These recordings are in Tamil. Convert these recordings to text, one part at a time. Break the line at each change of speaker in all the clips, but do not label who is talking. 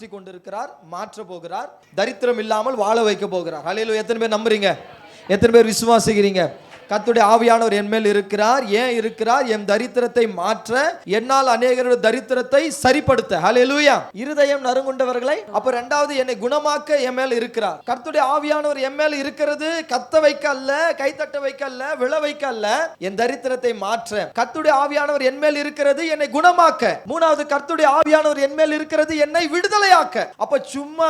கொண்டிருக்கிறார், மாற்ற போகிறார், தரித்திரம் இல்லாமல் வாழ வைக்க போகிறார். ஹல்லேலூயா. எத்தனை பேர் நம்புறீங்க? எத்தனை பேர் விசுவாசிக்கிறீங்க? கர்த்தருடைய ஆவியானவர் என் மேல் இருக்கிறார். ஏன் இருக்கிறார்? என் தரித்திரத்தை மாற்ற, என்னால் அநேகருடைய தரித்திரத்தை சரிப்படுத்த. ஹல்லேலூயா. இருதயம் நறுங்குண்டவர்களை, அப்ப இரண்டாவது என்னை குணமாக்க என் மேல் இருக்கிறார். கர்த்தருடைய ஆவியானவர் என் மேல் இருக்கிறது கத்த வைக்க அல்ல, கைத்தட்ட வைக்க அல்ல, விழ வைக்க அல்ல, என் தரித்திரத்தை மாற்ற. கர்த்தருடைய ஆவியானவர் என் மேல் இருக்கிறது என்னை குணமாக்க. மூணாவது, கர்த்தருடைய ஆவியானவர் என் மேல் இருக்கிறது என்னை விடுதலையாக்க. அப்ப சும்மா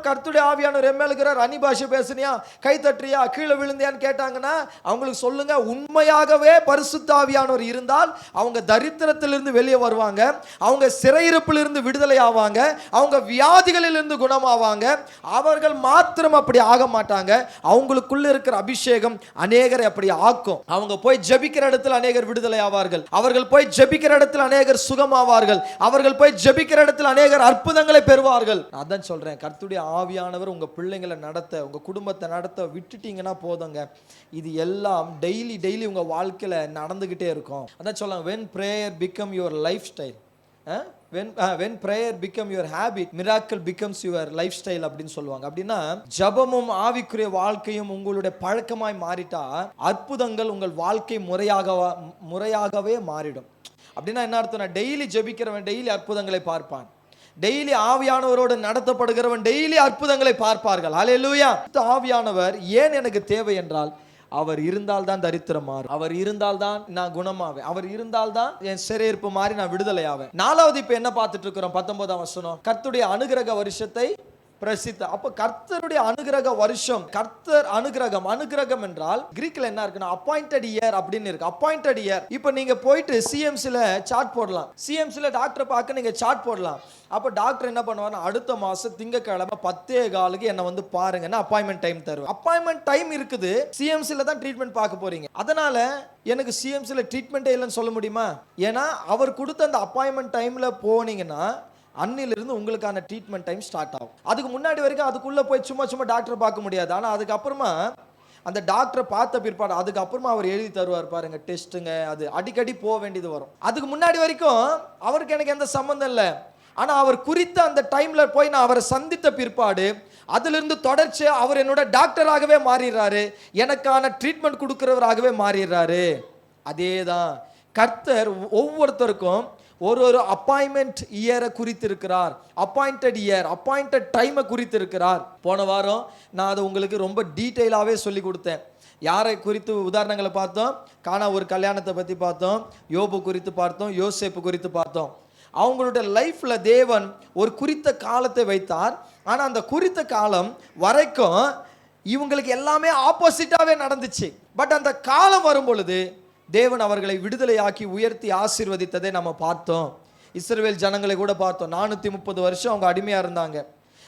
கர்த்தருடைய ஆவியானவர் என் மேல் இருக்கிறார், அந்நிய பாஷை பேசுனியா, கை தட்டுறியா, கீழே விழுந்தியான்னு கேட்டாங்கன்னா அவங்களுக்கு சொல்லுங்க, உண்மையாகவே பரிசுத்த ஆவியானவர் இருந்தால் அவங்க தரித்திரத்திலிருந்து வெளியே வருவாங்க, அவங்க சிறையிருப்பிலிருந்து விடுதலை ஆவாங்க, அவங்க வியாதிகளிலிருந்து குணமாவாங்க. அவர்கள் மாத்திரம் அப்படி ஆக மாட்டாங்க, அவங்களுக்குள்ள இருக்கிற அபிஷேகம் அநேகரை அப்படி ஆக்கும். அவங்க போய் ஜெபிக்கிற இடத்துல அநேகர் விடுதலை ஆவார்கள், அவர்கள் போய் ஜெபிக்கிற இடத்துல அநேகர் சுகமாவார்கள், அவர்கள் போய் ஜெபிக்கிற இடத்துல அநேகர் அற்புதங்களை பெறுவார்கள். அதான் சொல்றேன், கர்த்தருடைய ஆவியானவர் உங்க பிள்ளைங்களை நடத்த, உங்க குடும்பத்தை நடத்த விட்டுட்டீங்கன்னா போதுங்க, இது எல்லாம் டெய்லி உங்க வாழ்க்கையில நடந்துகிட்டே இருக்கும். அதான் சொல்லுவாங்க, when prayer become your lifestyle, when prayer become your habit, miracle becomes your lifestyle அப்படின்னு சொல்லுவாங்க. அப்படின்னா ஜெபமும் ஆவிக்குரிய வாழ்க்கையும் உங்களுடைய பழக்கமாய் மாறிட்டா அற்புதங்கள் உங்கள் வாழ்க்கை முறையாகவே மாறிடும். அப்படின்னா என்ன அர்த்தம்னா, டெய்லி ஜெபிக்கிறவன் டெய்லி அற்புதங்களை பார்ப்பான், டெய்லி ஆவியானவரோடு நடத்தப்படுகிறவன் டெய்லி அற்புதங்களை பார்ப்பார்கள். ஹல்லேலூயா. ஆவியானவர் ஏன் எனக்கு தேவை என்றால், அவர் இருந்தால் தான் தரித்திரம் மாறும், அவர் இருந்தால் தான் நான் குணமாவேன், அவர் இருந்தால் தான் என் சிறையிருப்பு மாறி நான் விடுதலை ஆவேன். நாலாவது இப்ப என்ன பார்த்துட்டு இருக்கிறோம்? 19ஆம் வசனம், கர்த்தருடைய அனுக்கிரக வருஷத்தை பிரசித்த. அப்ப கர்த்தருடைய அனுக்கிரக வருஷம், கர்த்தர் அனுக்கிரகம் என்றால் கிரீக்ல என்ன இருக்குன்னா அப்பாயிண்டட் இயர் அப்படின்னு இருக்கு. Appointed year. இப்ப நீங்க போயிட்டு சிஎம்சில சார்ட் போடலாம், சிஎம்சில டாக்டரை பார்க்க நீங்க சார்ட் போடலாம். அப்ப டாக்டர் என்ன பண்ணுவாருன்னா, அடுத்த மாசம் திங்கக்கிழமை 10:15 என்ன வந்து பாருங்கன்னா அப்பாயின்மெண்ட் டைம் தருவார். அப்பாயின்மெண்ட் டைம் இருக்குது, சிஎம்சில தான் ட்ரீட்மெண்ட் பார்க்க போறீங்க. அதனால எனக்கு சிஎம்சில ட்ரீட்மெண்ட்டே இல்லைன்னு சொல்ல முடியுமா? ஏன்னா அவர் கொடுத்த அந்த அப்பாயின்மெண்ட் டைம்ல போனீங்கன்னா அன்னிலிருந்து உங்களுக்கான ட்ரீட்மெண்ட் டைம் ஸ்டார்ட் ஆகும். அதுக்கு முன்னாடி வரைக்கும் அதுக்குள்ள போய் சும்மா டாக்டர் பார்க்க முடியாது. ஆனா அதுக்கப்புறமா அந்த டாக்டரை பார்த்த பிற்பாடு அதுக்கப்புறமா அவர் எழுதி தருவார் பாருங்க டெஸ்ட்டுங்க, அது அடிக்கடி போக வேண்டியது வரும். அதுக்கு முன்னாடி வரைக்கும் அவருக்கு எனக்கு எந்த சம்பந்தம் இல்லை. ஆனா அவர் குறித்த அந்த டைம்ல போய் நான் அவரை சந்தித்த பிற்பாடு அதிலிருந்து தொடர்ச்சி அவர் என்னோட டாக்டராகவே மாறிடுறாரு, எனக்கான ட்ரீட்மெண்ட் கொடுக்கிறவராகவே மாறிடுறாரு. அதேதான் கர்த்தர் ஒவ்வொருத்தருக்கும் ஒரு அப்பாயின்மெண்ட் இயரை குறித்திருக்கிறார், அப்பாயிண்டட் இயர், அப்பாயிண்டட் டைமை குறித்திருக்கிறார். போன வாரம் நான் அதை உங்களுக்கு ரொம்ப டீட்டெயிலாகவே சொல்லி கொடுத்தேன். யாரை குறித்து உதாரணங்களை பார்த்தோம்? கானா ஒரு கல்யாணத்தை பற்றி பார்த்தோம், யோபு குறித்து பார்த்தோம், யோசேப்பு குறித்து பார்த்தோம். அவங்களுடைய லைஃப்ல தேவன் ஒரு குறித்த காலத்தை வைத்தார். ஆனால் அந்த குறித்த காலம் வரைக்கும் இவங்களுக்கு எல்லாமே ஆப்போசிட்டாவே நடந்துச்சு. பட் அந்த காலம் வரும் பொழுது தேவன் அவர்களை விடுதலையாக்கி உயர்த்தி ஆசீர்வதித்ததை நம்ம பார்த்தோம். இஸ்ரவேல் ஜனங்களை கூட பார்த்தோம். 430 வருஷம் அவங்க அடிமையா இருந்தாங்க.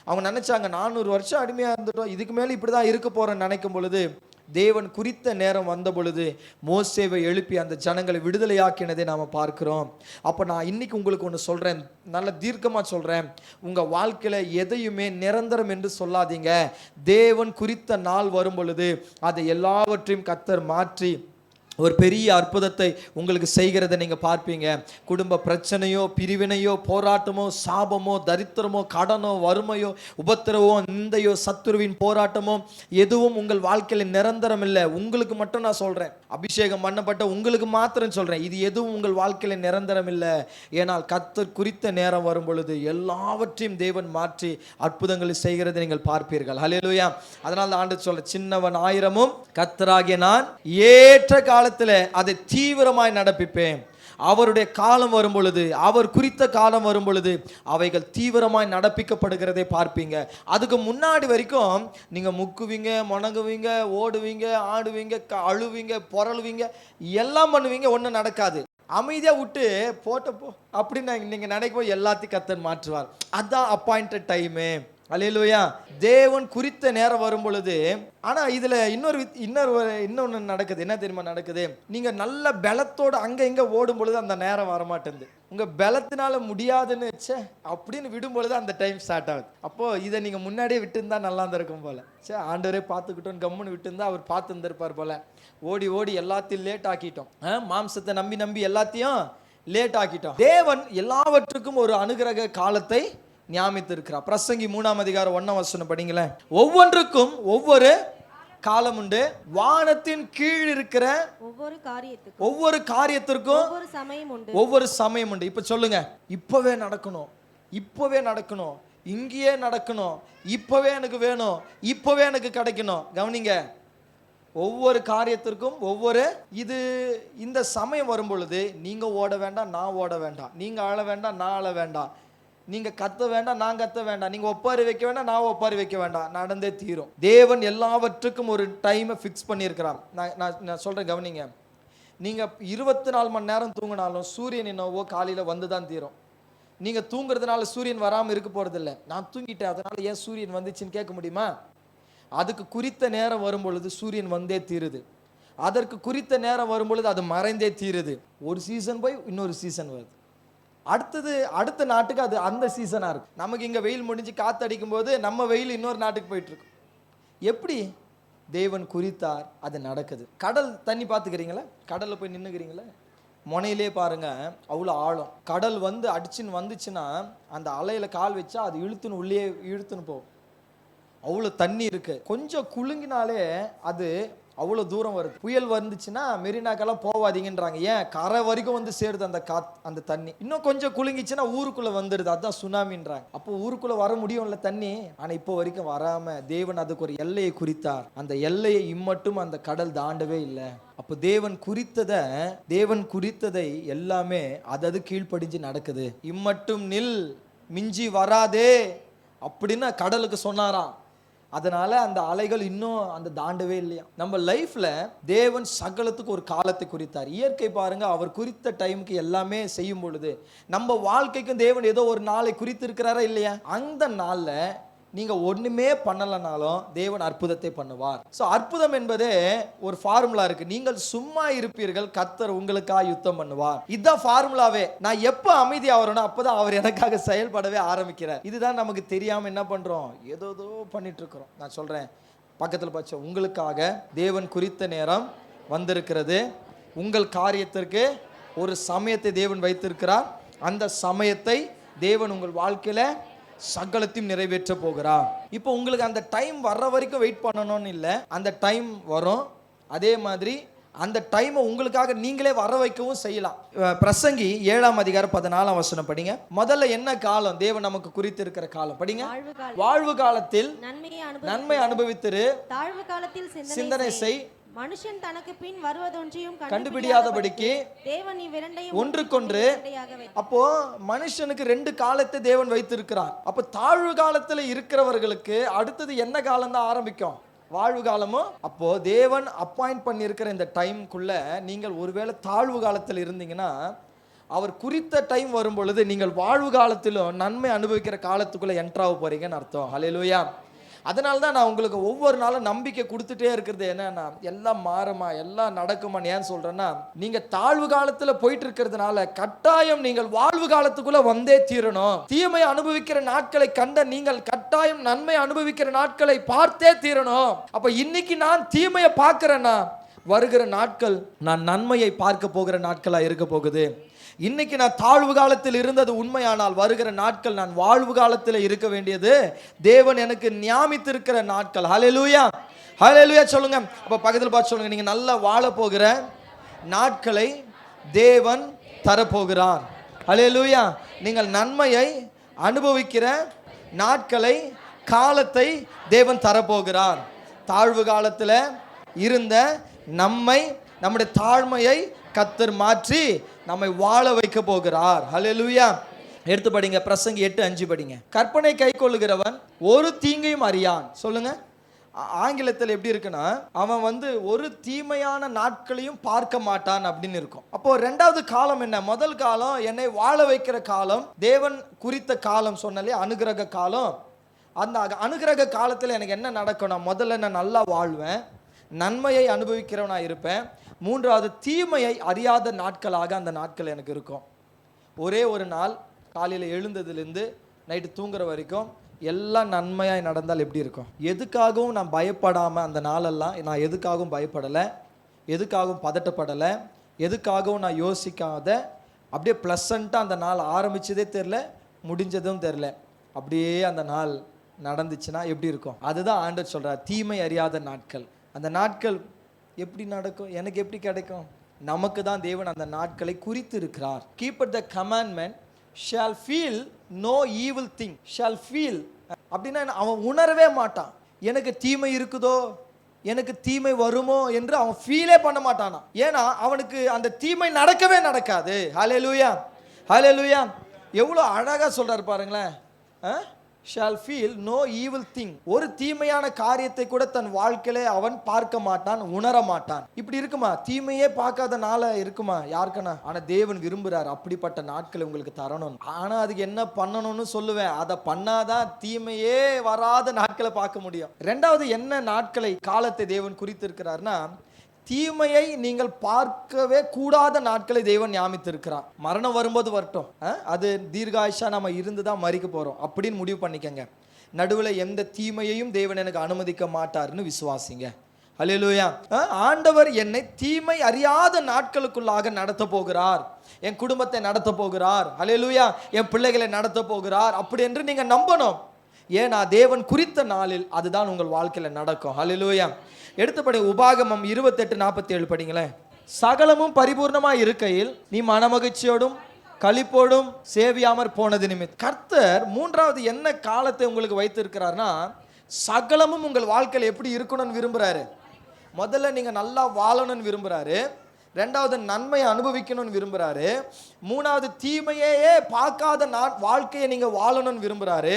அவங்க நினைச்சாங்க 400 வருஷம் அடிமையா இருந்துட்டோம், இதுக்கு மேல இப்படிதான் இருக்க போறேன்னு நினைக்கும் பொழுது தேவன் குறித்த நேரம் வந்த பொழுது மோசேவை எழுப்பி அந்த ஜனங்களை விடுதலையாக்கினதை நாம பார்க்கிறோம். அப்ப நான் இன்னைக்கு உங்களுக்கு ஒன்று சொல்றேன், நல்ல தீர்க்கமா சொல்றேன், உங்க வாழ்க்கையில எதையுமே நிரந்தரம் என்று சொல்லாதீங்க. தேவன் குறித்த நாள் வரும் பொழுது அதை எல்லாவற்றையும் கர்த்தர் மாற்றி ஒரு பெரிய அற்புதத்தை உங்களுக்கு செய்கிறத நீங்கள் பார்ப்பீங்க. குடும்ப பிரச்சனையோ, பிரிவினையோ, போராட்டமோ, சாபமோ, தரித்திரமோ, கடனோ, வறுமையோ, உபத்திரவோ, நிந்தையோ, சத்துருவின் போராட்டமோ எதுவும் உங்கள் வாழ்க்கையில் நிரந்தரம் இல்லை. உங்களுக்கு மட்டும் நான் சொல்கிறேன், அபிஷேகம் பண்ணப்பட்ட உங்களுக்கு மாத்திரம் சொல்கிறேன், இது எதுவும் உங்கள் வாழ்க்கையில் நிரந்தரம் இல்லை. ஏனால் கர்த்தர் குறித்த நேரம் வரும் பொழுது எல்லாவற்றையும் தேவன் மாற்றி அற்புதங்களை செய்கிறதை நீங்கள் பார்ப்பீர்கள். ஹல்லேலூயா. அதனால் ஆண்டு சொல்ல, சின்னவன் ஆயிரமும் கர்த்தராகிய நான் ஏற்ற கால அதை தீவிரமாய் நடப்பிப்பேன். அவருடைய காலம் வரும் பொழுது, அவர் குறித்த காலம் வரும் பொழுது அவைகள் தீவிரமாய் நடப்பிக்கப்படுகிறதை பார்ப்பீங்க. அதுக்கு முன்னாடி வரைக்கும் நீங்க முக்குவீங்க, முணங்குவீங்க, ஓடுவீங்க, ஆடுவீங்க, அழுவீங்க, பொறழுவீங்க, எல்லாம் பண்ணுவீங்க, ஒன்றும் நடக்காது. அமைதியா விட்டு போட்டப்போ அப்படின்னு நீங்க நினைக்கும் எல்லாத்தையும் கர்த்தர் மாற்றுவார். அதான் அப்பாயிண்டட் டைமு. அல்லேலூயா. தேவன் குறித்த நேரம் வரும் பொழுது. ஆனா இதுல இன்னொன்னு நடக்குது. என்ன தெரியுமா நடக்குது? நீங்க நல்ல பலத்தோட அங்க இங்க ஓடும் பொழுது அந்த நேரம் வரமாட்டேங்குது. உங்க பலத்தினால முடியாதுன்னு அப்படின்னு விடும் பொழுது அந்த டைம் ஸ்டார்ட் ஆகுது. அப்போ இதை நீங்க முன்னாடியே விட்டு இருந்தா நல்லா இருந்திருக்கும் போல. ஆண்டவரே பார்த்துக்கிட்டோம் கம்முன்னு விட்டு இருந்தா அவர் பார்த்து இருந்திருப்பார் போல. ஓடி எல்லாத்தையும் லேட் ஆக்கிட்டோம், மாம்சத்தை நம்பி எல்லாத்தையும் லேட் ஆக்கிட்டோம். தேவன் எல்லாவற்றுக்கும் ஒரு அனுக்கிரக காலத்தை நியமித்து இருக்கிறார். பிரசங்கி 3ஆம் அதிகாரம் 1ஆம் வசனம் படிங்களேன். ஒவ்வொன்றுக்கும் ஒவ்வொரு காலம் உண்டு, வானத்தின் கீழ் இருக்கிற ஒவ்வொரு காரியத்திற்கும் ஒவ்வொரு சமயம் உண்டு. இப்ப சொல்லுங்க, இப்பவே நடக்கணும், இப்பவே நடக்கணும், இங்கேயே நடக்கணும், இப்பவே எனக்கு வேணும், இப்பவே எனக்கு கிடைக்கணும். கவனிங்க, ஒவ்வொரு காரியத்திற்கும் ஒவ்வொரு இந்த சமயம் வரும் பொழுது நீங்க ஓட வேண்டாம், நான் ஓட வேண்டாம், நீங்க அழ வேண்டாம், நான் அழ வேண்டாம், நீங்க கத்த வேண்டாம், நான் கத்த வேண்டாம், நீங்க ஒப்பாரி வைக்க வேண்டாம், நான் ஒப்பாரி வைக்க வேண்டாம், நடந்தே தீரும். தேவன் எல்லாவற்றுக்கும் ஒரு டைமை ஃபிக்ஸ் பண்ணியிருக்கிறான். நான் சொல்றேன், கவனிங்க. நீங்க 24 மணி நேரம் தூங்கினாலும் சூரியன் என்னவோ காலையில வந்து தான் தீரும். நீங்க தூங்குறதுனால சூரியன் வராமல் இருக்க போறது இல்லை. நான் தூங்கிட்டேன் அதனால ஏன் சூரியன் வந்துச்சுன்னு கேட்க முடியுமா? அதுக்கு குறித்த நேரம் வரும் பொழுது சூரியன் வந்தே தீருது. அதற்கு குறித்த நேரம் வரும் பொழுது அது மறைந்தே தீருது. ஒரு சீசன் போய் இன்னொரு சீசன் வருது, அடுத்த நாட்டுக்கு அது அந்த சீசனா இருக்கு. நமக்கு இங்க வெயில் முடிஞ்சு காத்து அடிக்கும் போது நம்ம வெயில் இன்னொரு நாட்டுக்கு போயிட்டு இருக்கு. எப்படி தேவன் குறித்தார் அது நடக்குது. கடல் தண்ணி பார்த்துக்கிறீங்களா? கடல்ல போய் நின்னுக்கிறீங்களா? முனையிலே பாருங்க, அவ்வளோ ஆழம். கடல் வந்து அடிச்சுன்னு வந்துச்சுன்னா அந்த அலையில கால் வச்சா அது இழுத்துன்னு போகும். அவ்வளோ தண்ணி இருக்கு. கொஞ்சம் குலுங்கினாலே அது அவ்வளோ தூரம் வருது. புயல் வந்துச்சுன்னா மெரினாக்கெல்லாம் போவாதீங்கன்றாங்க. ஏன்? கரை வரைக்கும் வந்து சேருது அந்த தண்ணி. இன்னும் கொஞ்சம் குலுங்கிச்சுன்னா ஊருக்குள்ள வந்துடுது, அதுதான் சுனாமின்றாங்க. அப்போ ஊருக்குள்ள வர முடியும்ல தண்ணி. ஆனா இப்போ வரைக்கும் வராம தேவன் அதுக்கு ஒரு எல்லையை குறித்தார். அந்த எல்லையை இம்மட்டும் அந்த கடல் தாண்டவே இல்லை. அப்போ தேவன் குறித்ததை எல்லாமே அது கீழ்ப்படிஞ்சு நடக்குது. இம்மட்டும் நில், மிஞ்சி வராதே அப்படின்னு கடலுக்கு சொன்னாராம். அதனால அந்த அலைகள் இன்னும் அந்த தாண்டவே இல்லையா. நம்ம லைஃப்ல தேவன் சகலத்துக்கு ஒரு காலத்தை குறித்தார். இயற்கை பாருங்க, அவர் குறித்த டைமுக்கு எல்லாமே செய்யும் பொழுது நம்ம வாழ்க்கைக்கும் தேவன் ஏதோ ஒரு நாளை குறித்து இருக்கிறாரா இல்லையா? அந்த நாள்ல நீங்க ஒண்ணுமே பண்ணலனாலும் தேவன் அற்புதத்தை பண்ணுவார். சோ அற்புதம் என்பதே ஒரு ஃபார்முலா இருக்கு. நீங்கள் சும்மா இருப்பீர்கள், கர்த்தர் உங்களுக்காக யுத்தம் பண்ணுவார். இதுதான் ஃபார்முலாவே. நான் எப்ப அமைதியா வரணும் அப்பதான் அவர் எனக்காக செயல்படவே ஆரம்பிக்கிறார். இதுதான் நமக்கு தெரியாம என்ன பண்றோம், ஏதோ பண்ணிட்டு இருக்கிறோம். நான் சொல்றேன், பக்கத்துல பச்சை, உங்களுக்காக தேவன் குறித்த நேரம் வந்திருக்கிறது. உங்கள் காரியத்திற்கு ஒரு சமயத்தை தேவன் வைத்திருக்கிறார். அந்த சமயத்தை தேவன் உங்கள் வாழ்க்கையில சகலத்தையும் நிறைவேற்ற போகிறார். இப்போ உங்களுக்கு அந்த டைம் வர்ற வரைக்கும் வெயிட் பண்ணணும்னு இல்லை, அந்த டைம் வரும். அதே மாதிரி அந்த டைமை உங்களுக்காக நீங்களே வர வைக்கவும் செய்யலாம். பிரசங்கி 7ஆம் அதிகாரம் 14ஆம் வசனம் படிங்க. முதல்ல என்ன காலம் தேவன் நமக்கு குறித்து இருக்கிற காலம் படிங்க. வாழ்வு காலத்தில் நன்மை அனுபவித்திரு, தாழ்வு காலத்தில் சிந்தனை செய், மனுஷன் தனக்கு பின் வருவதொன்றையும் கண்டுபிடியாதபடிக்கு தேவன் இவ்விரண்டையும் ஒன்றுக்கொன்று. அப்போ மனுஷனுக்கு 2 காலத்தை தேவன் வைத்திருக்கிறார். அப்போ தாழ்வு காலத்துல இருக்கிறவர்களுக்கு அடுத்தது என்ன காலம் தான் ஆரம்பிக்கும்? வாழ்வு காலமும். அப்போ தேவன் அப்பாயிண்ட் பண்ணியிருக்கிற இந்த டைம்குள்ள நீங்கள் ஒருவேளை தாழ்வு காலத்தில் இருந்தீங்கன்னா அவர் குறித்த டைம் வரும் பொழுது நீங்கள் வாழ்வு காலத்திலும் நன்மை அனுபவிக்கிற காலத்துக்குள்ள என்ட்ராக போறீங்கன்னு அர்த்தம். ஹல்லேலூயா. அதனால தான் நான் உங்களுக்கு ஒவ்வொரு நாளும் நம்பிக்கை கொடுத்துட்டே இருக்கிறது என்னன்னா, எல்லாம் மாறுமா, எல்லாம் நடக்குமான்னு ஏன் சொல்றேன்னா, நீங்க தாழ்வு காலத்துல போயிட்டு இருக்கிறதுனால கட்டாயம் நீங்கள் வாழ்வு காலத்துக்குள்ள வந்தே தீரணும். தீமை அனுபவிக்கிற நாட்களை கண்ட நீங்கள் கட்டாயம் நன்மை அனுபவிக்கிற நாட்களை பார்த்தே தீரணும். அப்ப இன்னைக்கு நான் தீமையை பார்க்கிறேன்னா வருகிற நாட்கள் நான் நன்மையை பார்க்க போகிற நாட்களா இருக்க போகுது. இன்னைக்கு நான் தாழ்வு காலத்தில் இருந்தது உண்மையானால் வருகிற நாட்கள் நான் வாழ்வு காலத்தில் இருக்க வேண்டியது தேவன் எனக்கு நியமித்திருக்கிற நாட்கள். ஹல்லேலூயா, ஹல்லேலூயா சொல்லுங்க. அப்ப பக்கத்தில் பார்த்து சொல்லுங்க, நீங்க நல்லா வாழ போகிற நாட்களை தேவன் தரப்போகிறார். ஹல்லேலூயா. நீங்கள் நன்மையை அனுபவிக்கிற நாட்களை, காலத்தை தேவன் தரப்போகிறார். தாழ்வு காலத்தில் இருந்த நம்முடைய தாழ்மையை கர்த்தர் மாற்றி நம்மை வாழ வைக்க போகிறார். ஹல்லேலூயா. எடுத்து படிங்க, பிரசங்கி 8:5 படிங்க. கற்பனை கை கொள்ளுகிறவன் ஒரு தீங்கையும் அறியான். சொல்லுங்க. ஆங்கிலத்தில் எப்படி இருக்குன்னா, அவன் ஒரு தீமையான நாட்களையும் பார்க்க மாட்டான் அப்படின்னு இருக்கும். அப்போ 2வது காலம் என்ன? முதல் காலம் என்னை வாழ வைக்கிற காலம், தேவன் குறித்த காலம் சொன்னாலே அனுகிரக காலம். அந்த அனுகிரக காலத்தில் எனக்கு என்ன நடக்கணும்? முதல்ல நான் நல்லா வாழ்வேன், நன்மையை அனுபவிக்கிறவனா இருப்பேன். 3வது தீமையை அறியாத நாட்களாக அந்த நாட்கள் எனக்கு இருக்கும். ஒரே ஒரு நாள் காலையில் எழுந்ததுலேருந்து நைட்டு தூங்குற வரைக்கும் எல்லாம் நன்மையாக நடந்தால் எப்படி இருக்கும்? எதுக்காகவும் நான் பயப்படாமல் அந்த நாளெல்லாம் நான் எதுக்காகவும் பயப்படலை, எதுக்காகவும் பதட்டப்படலை, எதுக்காகவும் நான் யோசிக்காத அப்படியே ப்ளசண்ட்டாக அந்த நாள் ஆரம்பித்ததே தெரில, முடிஞ்சதும் தெரில. அப்படியே அந்த நாள் நடந்துச்சுன்னா எப்படி இருக்கும்? அதுதான் ஆண்டவர் சொல்றார், தீமை அறியாத நாட்கள். அந்த நாட்கள் எப்படி நடக்கும்? எனக்கு எப்படி கிடைக்கும்? நமக்கு தான் தேவன் அந்த நாட்களை குறித்து இருக்கிறார். Keep the commandment shall feel no evil thing shall feel. அப்படின்னா அவன் உணரவே மாட்டான், எனக்கு தீமை இருக்குதோ, எனக்கு தீமை வருமோ என்று அவன் ஃபீலே பண்ண மாட்டானா. ஏன்னா அவனுக்கு அந்த தீமை நடக்கவே நடக்காது. ஹல்லேலூயா, ஹல்லேலூயா. எவ்வளோ அழகாக சொல்றாரு பாருங்களேன். Shall feel no evil thing. ஒரு தீமையான காரியத்தை கூட தன் வாழ்க்கையில அவன் பார்க்க மாட்டான், உணர மாட்டான். இப்படி இருக்குமா? தீமையே பார்க்காத நாள இருக்குமா யாருக்குன்னா? ஆனா தேவன் விரும்புறார் அப்படிப்பட்ட நாட்களை உங்களுக்கு தரணும். ஆனா அதுக்கு என்ன பண்ணணும்னு சொல்லுவேன். அதை பண்ணாதான் தீமையே வராத நாட்களை பார்க்க முடியும். ரெண்டாவது, என்ன நாட்களை காலத்தை தேவன் குறித்திருக்கிறார்னா, தீமையை நீங்கள் பார்க்கவே கூடாத நாட்களை தேவன் ஞாபகத்திருக்கிறார். மரணம் வரும்போது வரட்டும், அது தீர்காயுஷா நம்ம இருந்து தான் மறிக்க போறோம் அப்படின்னு முடிவு பண்ணிக்கங்க. நடுவில் எந்த தீமையையும் தேவன் எனக்கு அனுமதிக்க மாட்டார்னு விசுவாசிங்க. ஹல்லேலூயா. ஆண்டவர் என்னை தீமை அறியாத நாட்களுக்குள்ளாக நடத்த போகிறார், என் குடும்பத்தை நடத்த போகிறார், ஹல்லேலூயா, என் பிள்ளைகளை நடத்த போகிறார் அப்படி என்று நீங்க நம்பணும். ஏன்னா தேவன் குறித்த நாளில் அதுதான் உங்கள் வாழ்க்கையில் நடக்கும். ஹல்லேலூயா. எடுத்தபடி உபாகமம் 28:47 படிங்களேன். சகலமும் பரிபூர்ணமாய் இருக்கையில் நீ மனமகிழ்ச்சியோடும் களிப்போடும் சேவியாமற் போனது நிமித்தம். கர்த்தர் மூன்றாவது என்ன காலத்தை உங்களுக்கு வைத்திருக்கிறார்னா, சகலமும் உங்கள் வாழ்க்கையில் எப்படி இருக்கணும்னு விரும்புறாரு. முதல்ல நீங்க நல்லா வாழணும்னு விரும்புறாரு. ரெண்டாவது, நன்மையை அனுபவிக்கணும்னு விரும்புறாரு. மூணாவது, தீமையே பார்க்காத வாழ்க்கையை நீங்க வாழணும்னு விரும்புறாரு.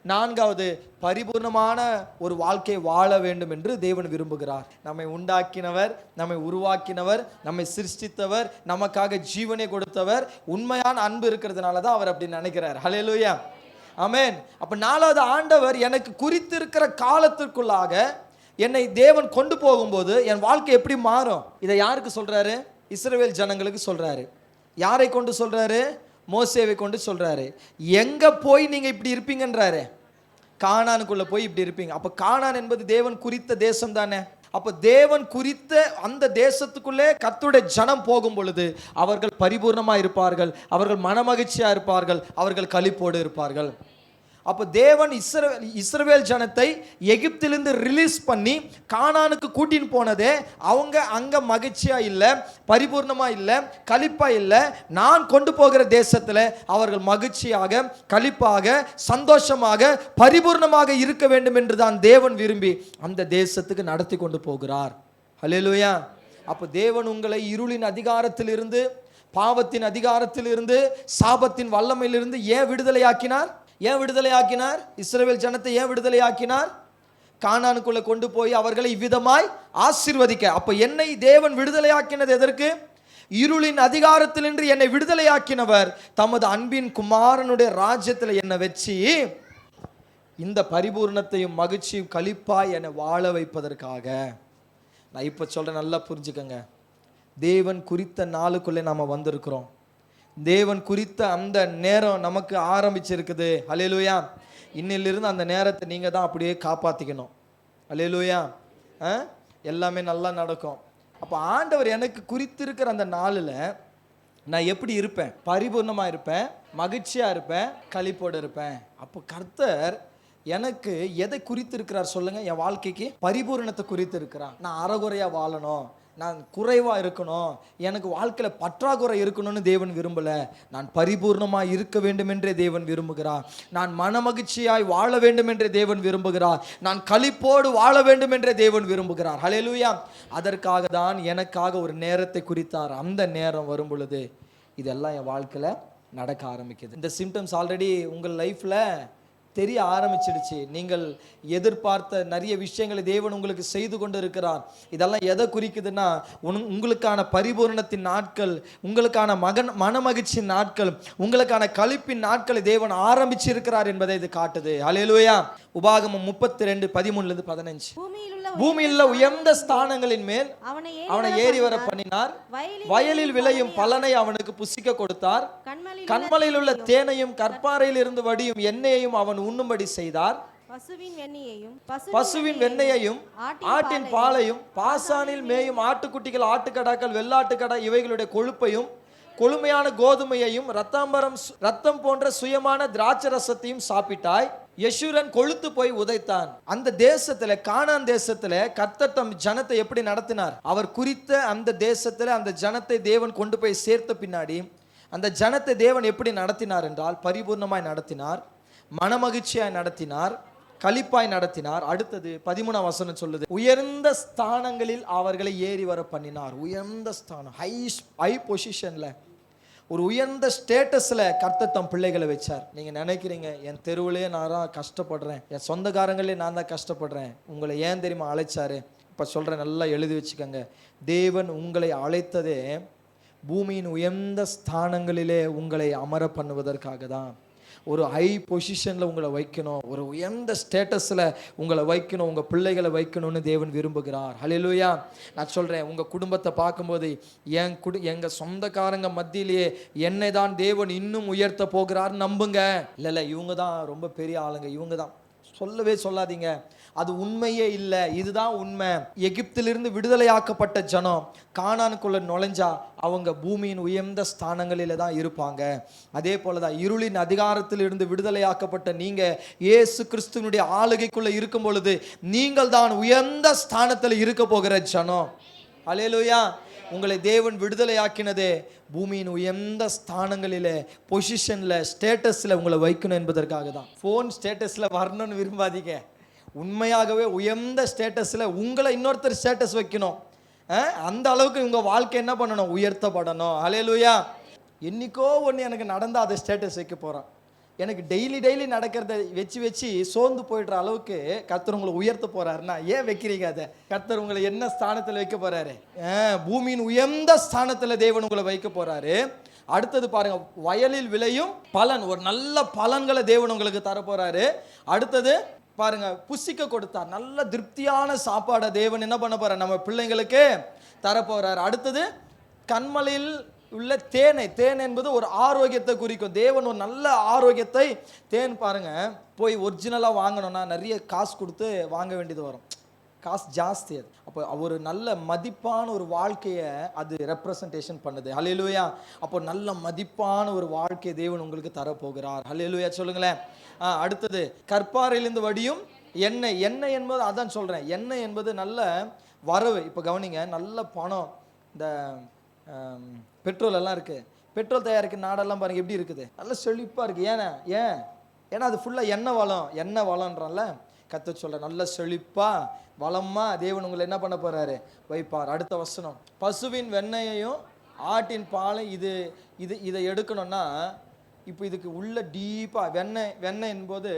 நான்காவது, பரிபூர்ணமான ஒரு வாழ்க்கையை வாழ வேண்டும் என்று தேவன் விரும்புகிறார். நம்மை உண்டாக்கினவர், நம்மை உருவாக்கினவர், நம்மை சிருஷ்டித்தவர், நமக்காக ஜீவனை கொடுத்தவர், உண்மையான அன்பு இருக்கிறதுனால தான் அவர் அப்படி நினைக்கிறார். ஹல்லேலூயா, ஆமென். அப்ப நாலாவது, ஆண்டவர் எனக்கு குறித்திருக்கிற காலத்திற்குள்ளாக என்னை தேவன் கொண்டு போகும்போது என் வாழ்க்கை எப்படி மாறும்? இதை யாருக்கு சொல்றாரு? இஸ்ரவேல் ஜனங்களுக்கு சொல்றாரு. யாரை கொண்டு சொல்றாரு? மோசேவை கொண்டு சொல்றாரு. எங்க போய் நீங்க இப்படி இருப்பீங்கன்றாரு? கானானுக்குள்ள போய் இப்படி இருப்பீங்க. அப்ப கானான் என்பது தேவன் குறித்த தேசம் தானே. அப்ப தேவன் குறித்த அந்த தேசத்துக்குள்ளே கர்த்தருடைய ஜனம் போகும் பொழுது அவர்கள் பரிபூர்ணமா இருப்பார்கள், அவர்கள் மனமகிழ்ச்சியா இருப்பார்கள், அவர்கள் களிப்போடு இருப்பார்கள். அப்போ தேவன் இஸ்ரவேல் ஜனத்தை எகிப்திலிருந்து ரிலீஸ் பண்ணி கானானுக்கு கூட்டின்னு போனதே அவங்க அங்கே மகிழ்ச்சியாக இல்லை, பரிபூர்ணமாக இல்லை, களிப்பாக இல்லை. நான் கொண்டு போகிற தேசத்தில் அவர்கள் மகிழ்ச்சியாக, களிப்பாக, சந்தோஷமாக, பரிபூர்ணமாக இருக்க வேண்டும் என்று தான் தேவன் விரும்பி அந்த தேசத்துக்கு நடத்தி கொண்டு போகிறார். ஹல்லேலூயா. அப்போ தேவன் உங்களை இருளின் அதிகாரத்திலிருந்து, பாவத்தின் அதிகாரத்திலிருந்து, சாபத்தின் வல்லமையிலிருந்து ஏன் விடுதலையாக்கினார்? ஏன் விடுதலையாக்கினார்? இஸ்ரவேல் ஜனத்தை ஏன் விடுதலையாக்கினார்? கானானுக்குள்ள கொண்டு போய் அவர்களை இவ்விதமாய் ஆசீர்வதிக்க. அப்ப என்னை தேவன் விடுதலையாக்கினது எதற்கு? இருளின் அதிகாரத்திலிருந்து என்னை விடுதலையாக்கினவர் தமது அன்பின் குமாரனுடைய ராஜ்யத்தில் என்னை வச்சு இந்த பரிபூர்ணத்தையும் மகிழ்ச்சியும் களிப்பாய் என்னை வாழ வைப்பதற்காக. நான் இப்ப சொல்றேன், நல்லா புரிஞ்சுக்கங்க. தேவன் குறித்த நாளுக்குள்ளே நாம வந்திருக்கிறோம். தேவன் குறித்த அந்த நேரம் நமக்கு ஆரம்பிச்சிருக்குது. ஹல்லேலூயா. இன்னிலிருந்து அந்த நேரத்தை நீங்க தான் அப்படியே காப்பாத்திக்கணும். ஹல்லேலூயா. எல்லாமே நல்லா நடக்கும். அப்போ ஆண்டவர் எனக்கு குறித்திருக்கிற அந்த நாளில் நான் எப்படி இருப்பேன்? பரிபூர்ணமா இருப்பேன், மகிழ்ச்சியா இருப்பேன், களிப்போடு இருப்பேன். அப்போ கர்த்தர் எனக்கு எதை குறித்திருக்கிறார் சொல்லுங்க? என் வாழ்க்கைக்கு பரிபூரணத்தை குறித்திருக்கிறார். நான் அறகுறையா வாழணும், நான் குறைவாக இருக்கணும், எனக்கு வாழ்க்கையில் பற்றாக்குறை இருக்கணும்னு தேவன் விரும்பலை. நான் பரிபூர்ணமாக இருக்க வேண்டும் என்றே தேவன் விரும்புகிறார். நான் மனமகிழ்ச்சியாய் வாழ வேண்டும் என்றே தேவன் விரும்புகிறார். நான் களிப்போடு வாழ வேண்டும் என்றே தேவன் விரும்புகிறார். ஹல்லேலூயா. அதற்காக தான் எனக்காக ஒரு நேரத்தை குறித்தார். அந்த நேரம் வரும் பொழுது இதெல்லாம் என் வாழ்க்கையில் நடக்க ஆரம்பிக்குது. இந்த சிம்டம்ஸ் ஆல்ரெடி உங்கள் லைஃப்பில் தெரிய ஆரம்பிச்சிடுச்சு. நீங்கள் எதிர்பார்த்த நிறைய விஷயங்களை தேவன் உங்களுக்கு செய்து கொண்டு இருக்கிறார். இதெல்லாம் எதை குறிக்குதுன்னா, உங்களுக்கான பரிபூரணத்தின் நாட்கள், உங்களுக்கான மனமகிழ்ச்சி நாட்கள், உங்களுக்கான களிப்பின் நாட்களை தேவன் ஆரம்பிச்சு இருக்கிறார் என்பதை இது காட்டுது. ஹல்லேலூயா. உபாகமம் 32:13-15. பூமியில் உயர்ந்த ஸ்தானங்களின் மேல் அவனை ஏறி வர பண்ணினார். வயலில் விளையும் பலனை அவனுக்கு புசிக்க கொடுத்தார். கண்மலையில் உள்ள தேனையும் கற்பாறையில் இருந்து வடியும் எண்ணெயையும் அவன் உண்ணும்படி செய்தார். பசுவின் வெண்ணையையும் ஆட்டின் பாலையும் பாசானில் மேயும் ஆட்டுக்குட்டிகள், ஆட்டுக்கடாக்கள், வெள்ளாட்டுக்கடா இவைகளுடைய கொழுப்பையும் கொழுமையான கோதுமையையும் ரத்தம் போன்ற சுயமான திராட்சை ரசத்தையும் சாப்பிட்டாய். யெஷூரன் கொழுத்து போய் உதைத்தான். அந்த தேசத்துல, கானான் தேசத்துல கர்த்தர் தம் ஜனத்தை எப்படி நடத்தினார்? அவர் குறித்த அந்த தேசத்துல அந்த ஜனத்தை தேவன் கொண்டு போய் சேர்த்த பின்னாடி அந்த ஜனத்தை தேவன் எப்படி நடத்தினார் என்றால், பரிபூர்ணமாய் நடத்தினார், மனமகிழ்ச்சியாய் நடத்தினார், களிப்பாய் நடத்தினார். அடுத்தது 13ஆம் வசனம் சொல்லுது, உயர்ந்த ஸ்தானங்களில் அவர்களை ஏறி வர பண்ணினார். உயர்ந்த ஸ்தானம், ஹை பொசிஷன்ல, ஒரு உயர்ந்த ஸ்டேட்டஸ்ல கர்த்தர் தம் பிள்ளைகளை வச்சார். நீங்க நினைக்கிறீங்க, என் தெருவிலே நான் தான் கஷ்டப்படுறேன், என் சொந்தக்காரங்களே நான் தான் கஷ்டப்படுறேன், உங்களை ஏன் தெரியுமா அழைச்சாரு? இப்ப சொல்றேன், நல்லா எழுதி வச்சுக்கோங்க. தேவன் உங்களை அழைத்ததே பூமியின் உயர்ந்த ஸ்தானங்களிலே உங்களை அமர பண்ணுவதற்காக தான். ஒரு ஹை பொசிஷனில் உங்களை வைக்கணும், ஒரு உயர்ந்த ஸ்டேட்டஸில் உங்களை வைக்கணும், உங்கள் பிள்ளைகளை வைக்கணும்னு தேவன் விரும்புகிறார். ஹல்லேலூயா. நான் சொல்கிறேன், உங்கள் குடும்பத்தை பார்க்கும்போது எங்கள் சொந்தக்காரங்க மத்தியிலேயே என்னை தான் தேவன் இன்னும் உயர்த்த போகிறார் நம்புங்க. இல்லை இவங்க தான் ரொம்ப பெரிய ஆளுங்க, இவங்க தான் சொல்லவே சொல்லாதீங்க, அது உண்மையே இல்லை. இதுதான் உண்மை. எகிப்திலிருந்து விடுதலையாக்கப்பட்ட ஜனம் கானானுக்குள்ள நுழைஞ்சா அவங்க பூமியின் உயர்ந்த ஸ்தானங்களில தான் இருப்பாங்க. அதே போலதான் இருளின் அதிகாரத்தில் இருந்து விடுதலையாக்கப்பட்ட நீங்க இயேசு கிறிஸ்துவனுடைய ஆளுகைக்குள்ள இருக்கும் பொழுது நீங்கள் தான் உயர்ந்த ஸ்தானத்தில் இருக்க போகிற ஜனம். அல்லேலூயா. உங்களை தேவன் விடுதலையாக்கினதே பூமியின் உயர்ந்த ஸ்தானங்களிலே, பொசிஷன்ல, ஸ்டேட்டஸ்ல உங்களை வைக்கணும் என்பதற்காக தான். ஃபோன் ஸ்டேட்டஸ்ல வரணும்னு விரும்பாதீங்க. உண்மையாகவே உயர்ந்த ஸ்டேட்டஸில் உங்களை இன்னொருத்தர் ஸ்டேட்டஸ் வைக்கணும். அந்த அளவுக்கு உங்கள் வாழ்க்கை என்ன பண்ணணும்? உயர்த்தப்படணும். ஹல்லேலூயா. என்னைக்கோ ஒன்று எனக்கு நடந்தால் அதை ஸ்டேட்டஸ் வைக்க போகிறோம். எனக்கு டெய்லி நடக்கிறத வச்சு சோர்ந்து போயிடுற அளவுக்கு கர்த்தர் உங்களை உயர்த்த போகிறாருன்னா ஏன் வைக்கிறீங்க அதை? கர்த்தர் உங்களை என்ன ஸ்தானத்தில் வைக்க போகிறாரு? பூமியின் உயர்ந்த ஸ்தானத்தில் தேவன் உங்களை வைக்க போகிறாரு. அடுத்தது பாருங்க, வயலில் விளையும் பலன், ஒரு நல்ல பலன்களை தேவன் உங்களுக்கு தர போகிறாரு. அடுத்தது பாருங்க, புசிக்க கொடுத்தார், நல்ல திருப்தியான சாப்பாடை தேவன் என்ன பண்ண போறார்? நம்ம பிள்ளைங்களுக்கு தரப்போறார். அடுத்தது கண்மலையில் உள்ள தேன் என்பது ஒரு ஆரோக்கியத்தை குறிக்கும். தேவன் ஒரு நல்ல ஆரோக்கியத்தை, தேன் பாருங்க, போய் ஒரிஜினலாக வாங்கணும்னா நிறைய காசு கொடுத்து வாங்க வேண்டியது வரும், காசு ஜாஸ்தி. அது அப்போ ஒரு நல்ல மதிப்பான ஒரு வாழ்க்கையை அது ரெப்ரசன்டேஷன் பண்ணுது. ஹல்லேலூயா. அப்போ நல்ல மதிப்பான ஒரு வாழ்க்கையை தேவன் உங்களுக்கு தரப்போகிறார். ஹல்லேலூயா சொல்லுங்களேன். அடுத்தது கற்பாறையிலிருந்து வடியும் எண்ணெய். எண்ணெய் என்பது, அதான் சொல்றேன், எண்ணெய் என்பது நல்ல வரவு. இப்போ கவனிங்க, நல்ல பணம். இந்த பெட்ரோல் எல்லாம் இருக்கு, பெட்ரோல் தயாரிக்கிற நாடெல்லாம் பாருங்க எப்படி இருக்குது, நல்ல செழிப்பா இருக்கு. ஏன்னா அது ஃபுல்லா எண்ணெய் வளம்ன்றான்ல. கர்த்தர் சொல்ற, நல்ல செழிப்பா வளமா தேவன் உங்களை என்ன பண்ண போறாரு? வைப்பார். அடுத்த வசனம், பசுவின் வெண்ணெயையும் ஆட்டின் பாலை, இதை எடுக்கணும்னா இப்போ இதுக்கு உள்ள டீப்பாக வெண்ணெய் என்பது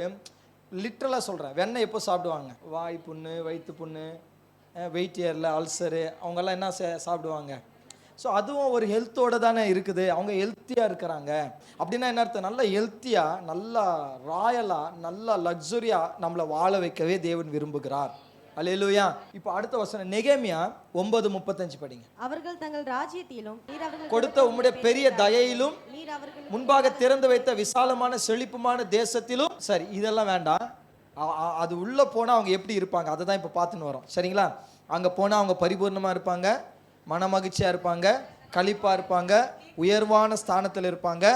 லிட்ரலாக சொல்கிறேன். வெண்ணெய் எப்போ சாப்பிடுவாங்க? வாய் புண்ணு, வயிற்று புண்ணு, வெயிட் ஏரில் அல்சரு, அவங்கெல்லாம் என்ன சாப்பிடுவாங்க? ஸோ அதுவும் ஒரு ஹெல்த்தோடு தானே இருக்குது. அவங்க ஹெல்த்தியாக இருக்கிறாங்க அப்படின்னா என்ன அர்த்தம்? நல்ல ஹெல்த்தியாக, நல்லா ராயலாக, நல்லா லக்ஸுரியாக நம்மளை வாழ வைக்கவே தேவன் விரும்புகிறார். அல்லேலூயா. இப்போ அடுத்த வசனம் நெகேமியா 9:35 படிங்க. அவர்கள் தங்கள் ராஜ்யத்திலும் கொடுத்த உம்முடைய பெரிய தயையிலும் முன்பாக திறந்து வைத்த விசாலமான செழிப்புமான தேசத்திலும். சரி, இதெல்லாம் வேண்டாம். அது உள்ள போனா அவங்க எப்படி இருப்பாங்க அதை தான் இப்போ பார்த்துன்னு வரோம். சரிங்களா? அங்கே போனால் அவங்க பரிபூர்ணமாக இருப்பாங்க, மன மகிழ்ச்சியாக இருப்பாங்க, களிப்பாக இருப்பாங்க, உயர்வான ஸ்தானத்தில் இருப்பாங்க,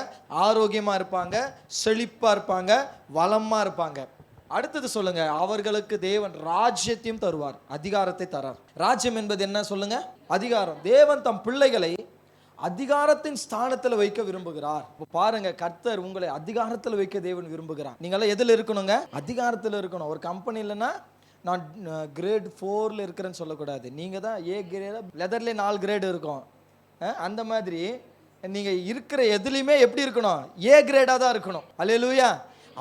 ஆரோக்கியமாக இருப்பாங்க, செழிப்பாக இருப்பாங்க, வளமாக இருப்பாங்க. அடுத்தது சொல்லுங்க, அவர்களுக்கு தேவன் ராஜ்யத்தையும் தருவார், அதிகாரத்தை தரார். ராஜ்யம் என்பது என்ன சொல்லுங்க? அதிகாரம். தேவன் தம் பிள்ளைகளை அதிகாரத்தின் ஸ்தானத்தில் வைக்க விரும்புகிறார். இப்போ பாருங்க, கர்த்தர் உங்களை அதிகாரத்தில் வைக்க தேவன் விரும்புகிறார். நீங்களாம் எதில் இருக்கணுங்க? அதிகாரத்தில் இருக்கணும். ஒரு கம்பெனி இல்லைன்னா நான் கிரேட் 4ல் இருக்கிறேன்னு சொல்லக்கூடாது. நீங்கள் தான் ஏ கிரேட், லெதர்லேயே 4 கிரேடு இருக்கும். அந்த மாதிரி நீங்கள் இருக்கிற எதுலையுமே எப்படி இருக்கணும்? ஏ கிரேடாக தான் இருக்கணும். அல்லேலூயா.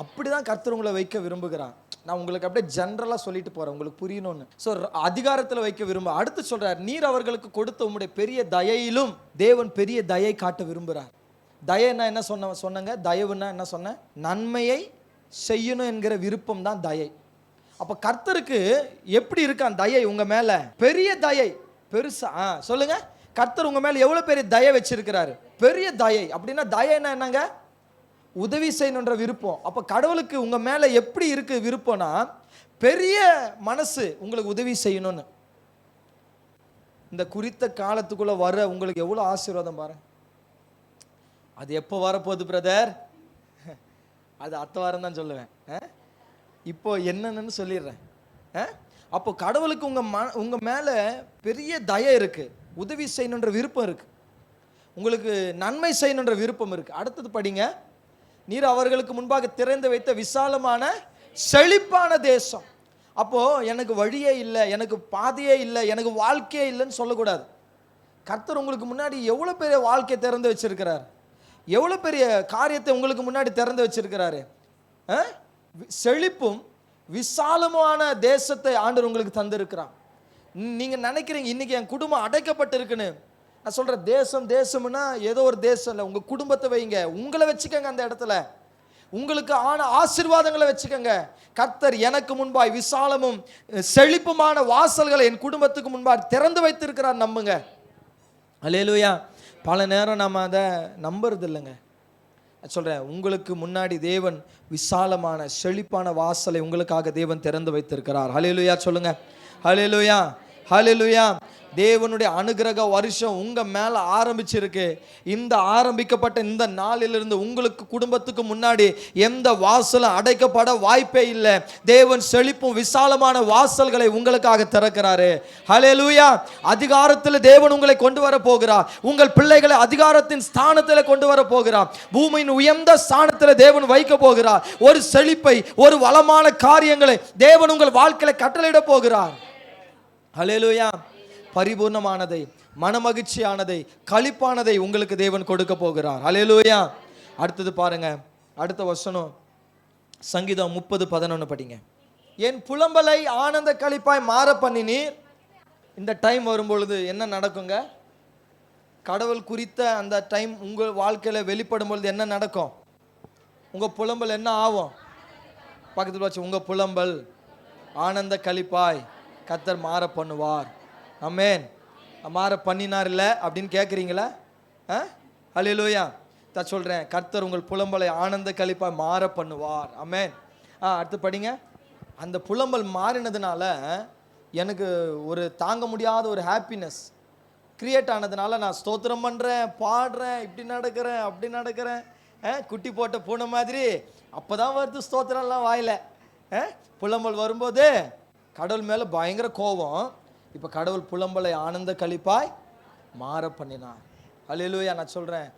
அப்படிதான் கர்த்தர் உங்களை வைக்க விரும்புகிறார். நான் உங்களுக்கு அப்படியே ஜென்ரலாக சொல்லிட்டு போகிறேன், உங்களுக்கு புரியணும்னு. ஸோ அதிகாரத்தில் வைக்க விரும்ப. அடுத்து சொல்கிறார், நீர் அவர்களுக்கு கொடுத்த உம்முடைய பெரிய தயையிலும் தேவன் பெரிய தயை காட்ட விரும்புகிறார். தயைன்னா என்ன சொன்னங்க? தயவுன்னா என்ன சொன்ன? நன்மையை செய்யணும் என்கிற விருப்பம் தான் தயை. அப்போ கர்த்தருக்கு எப்படி இருக்கான் தயை உங்க மேல? பெரிய தயை, பெருசா. சொல்லுங்க, கர்த்தர் உங்க மேல எவ்வளவு பெரிய தயை வச்சிருக்கிறாரு? பெரிய தயை. அப்படின்னா தயைன்னா என்னங்க? உதவி செய்யணுன்ற விருப்பம். அப்போ கடவுளுக்கு உங்க மேல எப்படி இருக்கு விருப்பம்னா, பெரிய மனசு, உங்களுக்கு உதவி செய்யணும்னு. இந்த குறித்த காலத்துக்குள்ள வர உங்களுக்கு எவ்வளவு ஆசீர்வாதம் பாருங்க. அது எப்போ வரப்போகுது பிரதர்? அது அடுத்த வாரம் தான் சொல்லுவேன். இப்போ என்னன்னு சொல்லிடுறேன். அப்போ கடவுளுக்கு உங்க மேல பெரிய தயை இருக்கு, உதவி செய்யணுன்ற விருப்பம் இருக்கு, உங்களுக்கு நன்மை செய்யணுன்ற விருப்பம் இருக்கு. அடுத்தது படிங்க. நீர் அவர்களுக்கு முன்பாக திறந்து வைத்த விசாலமான செழிப்பான தேசம். அப்போ எனக்கு வழியே இல்லை, எனக்கு பாதையே இல்லை, எனக்கு வாழ்க்கையே இல்லைன்னு சொல்லக்கூடாது. கர்த்தர் உங்களுக்கு முன்னாடி எவ்வளோ பெரிய வாழ்க்கையை திறந்து வச்சிருக்கிறார், எவ்வளோ பெரிய காரியத்தை உங்களுக்கு முன்னாடி திறந்து வச்சிருக்கிறாரு. செழிப்பும் விசாலமான தேசத்தை ஆண்டவர் உங்களுக்கு தந்திருக்கிறான். நீங்க நினைக்கிறீங்க இன்னைக்கு என் குடும்பம் அடைக்கப்பட்டு இருக்குன்னு. நான் சொல்றேன், தேசம்னா ஏதோ ஒரு தேசம் இல்லை, உங்க குடும்பத்தை வைங்க, உங்களை வச்சுக்கங்க அந்த இடத்துல, உங்களுக்கு ஆன ஆசீர்வாதங்களை வச்சுக்கங்க. கர்த்தர் எனக்கு முன்பாய் விசாலமும் செழிப்புமான வாசல்களை என் குடும்பத்துக்கு முன்பாக திறந்து வைத்திருக்கிறார். நம்புங்க. அல்லேலூயா. பல நேரம் நம்ம அதை நம்புறது இல்லைங்க. சொல்றேன், உங்களுக்கு முன்னாடி தேவன் விசாலமான செழிப்பான வாசலை உங்களுக்காக தேவன் திறந்து வைத்திருக்கிறார். ஹல்லேலூயா சொல்லுங்க. ஹல்லேலூயா, ஹல்லேலூயா. தேவனுடைய அனுகிரக வருஷம் உங்க மேல ஆரம்பிச்சிருக்கு. இந்த ஆரம்பிக்கப்பட்ட இந்த நாளிலிருந்து உங்களுக்கு குடும்பத்துக்கு முன்னாடி எந்த வாசலும் அடைக்கப்பட வாய்ப்பே இல்லை. தேவன் செழிப்பும் விசாலமான வாசல்களை உங்களுக்காக திறக்கிறாரு. ஹல்லேலூயா. அதிகாரத்தில் தேவன் உங்களை கொண்டு வர போகிறார். உங்கள் பிள்ளைகளை அதிகாரத்தின் ஸ்தானத்தில் கொண்டு வர போகிறார். பூமியின் உயர்ந்த ஸ்தானத்தில் தேவன் வைக்க போகிறார். ஒரு செழிப்பை, ஒரு வளமான காரியங்களை தேவன் உங்கள் வாழ்க்கையில கட்டளையிட போகிறார். ஹல்லேலூயா. பரிபூர்ணமானதை, மனமகிழ்ச்சியானதை, களிப்பானதை உங்களுக்கு தேவன் கொடுக்க போகிறார். ஹல்லேலூயா. அடுத்தது பாருங்க, அடுத்த வசனம் சங்கீதம் 30:11 படிங்க. என் புலம்பலை ஆனந்த களிப்பாய் மாற பண்ணினீர். இந்த டைம் வரும்பொழுது என்ன நடக்குங்க? கடவுள் குறித்த அந்த டைம் உங்கள் வாழ்க்கையில வெளிப்படும் பொழுது என்ன நடக்கும்? உங்க புலம்பல் என்ன ஆகும்? பக்கத்தில் வச்சு, உங்க புலம்பல் ஆனந்த களிப்பாய் கர்த்தர் மாற பண்ணுவார். ஆமென். மாற பண்ணினார் இல்லை அப்படின்னு கேட்குறீங்களா? ஹல்லேலூயா. நான் சொல்கிறேன், கர்த்தர் உங்கள் புலம்பலை ஆனந்த களிப்பாக மாற பண்ணுவார். ஆமென். அடுத்து படிங்க. அந்த புலம்பல் மாறினதுனால எனக்கு ஒரு தாங்க முடியாத ஒரு ஹாப்பினஸ் கிரியேட் ஆனதுனால நான் ஸ்தோத்திரம் பண்ணுறேன், பாடுறேன், இப்படி நடக்கிறேன், அப்படி நடக்கிறேன். குட்டி போட்ட பூனை மாதிரி அப்போ தான் வருது ஸ்தோத்திரம்லாம் வாயில. புலம்பல் வரும்போது கடவுள் மேலே பயங்கர கோபம். இப்போ கடவுள் புலம்பலை ஆனந்த களிப்பாய் மாற பண்ணினார். ஹல்லேலூயா. நான் சொல்கிறேன்,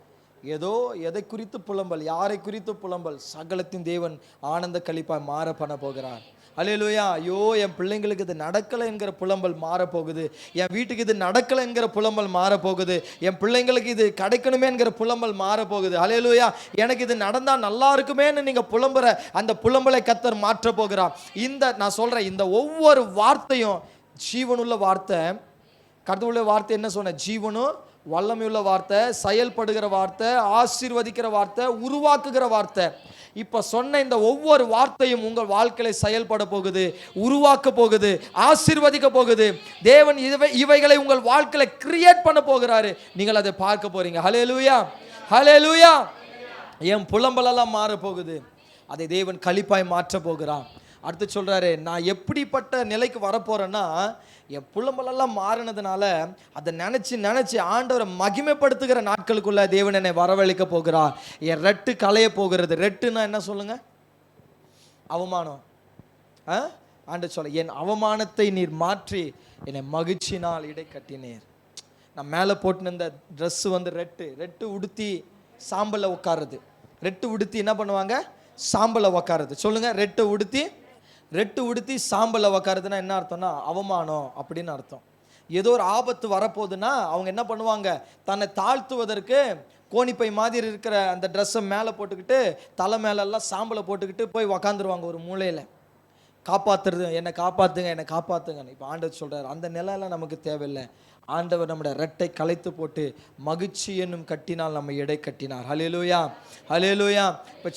ஏதோ எதை குறித்து புலம்பல், யாரை குறித்து புலம்பல், சகலத்தின் தேவன் ஆனந்த களிப்பாய் மாற பண்ண போகிறார். ஹல்லேலூயா. ஐயோ, என் பிள்ளைங்களுக்கு இது நடக்கலை என்கிற புலம்பல் மாறப்போகுது, என் வீட்டுக்கு இது நடக்கலை என்கிற புலம்பல் மாறப்போகுது, என் பிள்ளைங்களுக்கு இது கிடைக்கணுமே என்கிற புலம்பல் மாறப்போகுது. ஹல்லேலூயா. எனக்கு இது நடந்தால் நல்லா இருக்குமேன்னு நீங்கள் புலம்புற அந்த புலம்பலை கர்த்தர் மாற்ற போகிறார். நான் சொல்கிறேன், இந்த ஒவ்வொரு வார்த்தையும் ஜீவனுள்ள வார்த்தை. கடவுளுடைய வார்த்தை என்ன சொன்ன? ஜீவனும் வல்லமையுள்ள வார்த்தை, செயல்படுகிற வார்த்தை, ஆசீர்வதிக்கிற வார்த்தை, உருவாக்குகிற வார்த்தை. இப்போ சொன்ன இந்த ஒவ்வொரு வார்த்தையும் உங்கள் வாழ்க்கையில செயல்பட போகுது, உருவாக்க போகுது, ஆசீர்வதிக்க போகுது. தேவன் இவைகளை உங்கள் வாழ்க்கையில கிரியேட் பண்ண போகிறாரு. நீங்கள் அதை பார்க்க போறீங்க. ஹல்லேலூயா, ஹல்லேலூயா. என் புலம்பலெல்லாம் மாற போகுது, அதை தேவன் களிப்பாய் மாற்ற போகிறான். அடுத்து சொல்றாரு, நான் எப்படிப்பட்ட நிலைக்கு வரப்போறேன்னா, என் புலம்பலெல்லாம் மாறினதுனால அதை நினைச்சு ஆண்டவரை மகிமைப்படுத்துகிற நாட்களுக்குள்ள தேவன் என்னை வரவழைக்க போகிறார். என் ரெட்டு களைய போகிறது. ரெட்டுன்னா என்ன சொல்லுங்க? அவமானம். ஆண்டவர் சொல்ல, என் அவமானத்தை நீர் மாற்றி என்னை மகிழ்ச்சினால் இடை கட்டினீர். நான் மேலே போட்டுன இந்த ட்ரெஸ் வந்து ரெட்டு உடுத்தி சாம்பலை உட்காருது. ரெட்டு உடுத்தி என்ன பண்ணுவாங்க? சாம்பலை உட்காருது. சொல்லுங்க, ரெட்டு உடுத்தி சாம்பலை உக்காருதுன்னா என்ன அர்த்தம்னா அவமானம் அப்படின்னு அர்த்தம். ஏதோ ஒரு ஆபத்து வரப்போகுதுன்னா அவங்க என்ன பண்ணுவாங்க? தன்னை தாழ்த்துவதற்கு கோணிப்பை மாதிரி இருக்கிற அந்த ட்ரெஸ்ஸை மேலே போட்டுக்கிட்டு தலை மேலெல்லாம் சாம்பலை போட்டுக்கிட்டு போய் உக்காந்துருவாங்க ஒரு மூலையில். காப்பாற்றுறது, என்னை காப்பாற்றுங்க. இப்போ ஆண்டவர் சொல்கிறார், அந்த நிலையெல்லாம் நமக்கு தேவையில்லை. ஆண்டவர் நம்முடைய ரெட்டை களைத்து போட்டு மகிழ்ச்சி என்னும் கட்டினால் நம்ம எடை கட்டினார். ஹல்லேலூயா, ஹல்லேலூயா. இப்போ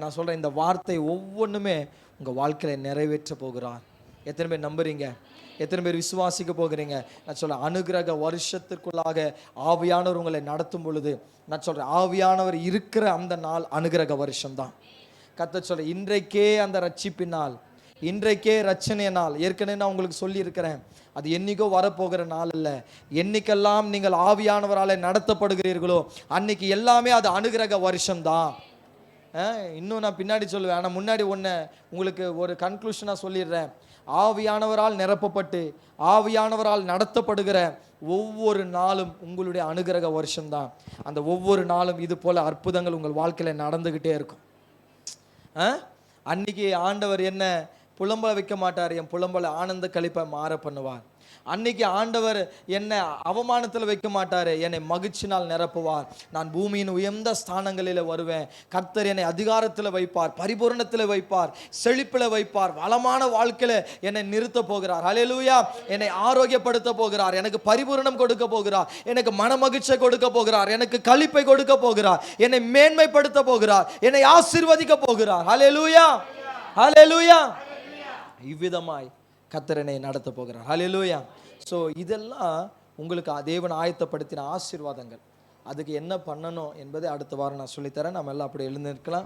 நான் சொல்கிறேன், இந்த வார்த்தை ஒவ்வொன்றுமே உங்கள் வாழ்க்கையில் நிறைவேற்ற போகிறார். எத்தனை பேர் நம்புறீங்க? எத்தனை பேர் விசுவாசிக்க போகிறீங்க? நான் சொல்கிறேன், அனுகிரக வருஷத்திற்குள்ளாக ஆவியானவர் உங்களை நடத்தும் பொழுது, நான் சொல்கிறேன், ஆவியானவர் இருக்கிற அந்த நாள் அனுகிரக வருஷம்தான். கர்த்தர் சொல்கிறேன், இன்றைக்கே அந்த ரட்சிப்பினால், இன்றைக்கே ரட்சணை நாள். ஏற்கனவே நான் உங்களுக்கு சொல்லியிருக்கிறேன், அது என்னைக்கோ வரப்போகிற நாள் இல்லை. என்னைக்கெல்லாம் நீங்கள் ஆவியானவரால் நடத்தப்படுகிறீர்களோ அன்னைக்கு எல்லாமே அது அனுகிரக வருஷம்தான். இன்னும் நான் பின்னாடி சொல்லுவேன், ஆனால் முன்னாடி ஒன்று உங்களுக்கு ஒரு கன்க்ளூஷனாக சொல்லிடுறேன். ஆவியானவரால் நிரப்பப்பட்டு ஆவியானவரால் நடத்தப்படுகிற ஒவ்வொரு நாளும் உங்களுடைய அனுகிரக வருஷம்தான். அந்த ஒவ்வொரு நாளும் இது போல அற்புதங்கள் உங்கள் வாழ்க்கையில் நடந்துக்கிட்டே இருக்கும். அன்னைக்கு ஆண்டவர் என்ன புலம்பல வைக்க மாட்டார், என் புலம்பல ஆனந்த கழிப்பை மாற பண்ணுவார். அன்னைக்கு ஆண்டவர் என்னை அவமானத்தில் வைக்க மாட்டார், என்னை மகிழ்ச்சினால் நிரப்புவார். நான் பூமியின் உயர்ந்த ஸ்தானங்களில் வருவேன். கர்த்தர் என்னை அதிகாரத்தில் வைப்பார், பரிபூரணத்தில் வைப்பார், செழிப்பில் வைப்பார், வளமான வாழ்க்கையில் என்னை நிறுத்த போகிறார். ஹல்லேலூயா. என்னை ஆரோக்கியப்படுத்த போகிறார், எனக்கு பரிபூரணம் கொடுக்க போகிறார், எனக்கு மன மகிழ்ச்சியை கொடுக்க போகிறார், எனக்கு களிப்பை கொடுக்க போகிறார், என்னை மேன்மைப்படுத்த போகிறார், என்னை ஆசீர்வதிக்க போகிறார். ஹல்லேலூயா, ஹல்லேலூயா. இவ்விதமாய் கர்த்தரனை நடத்த போகிறார். ஹல்லேலூயா. ஸோ இதெல்லாம் உங்களுக்கு தேவன் ஆயத்தப்படுத்தின ஆசீர்வாதங்கள். அதுக்கு என்ன பண்ணணும் என்பதை அடுத்த வாரம் நான் சொல்லித்தரேன். நம்ம எல்லாம் அப்படி எழுந்திருக்கலாம்.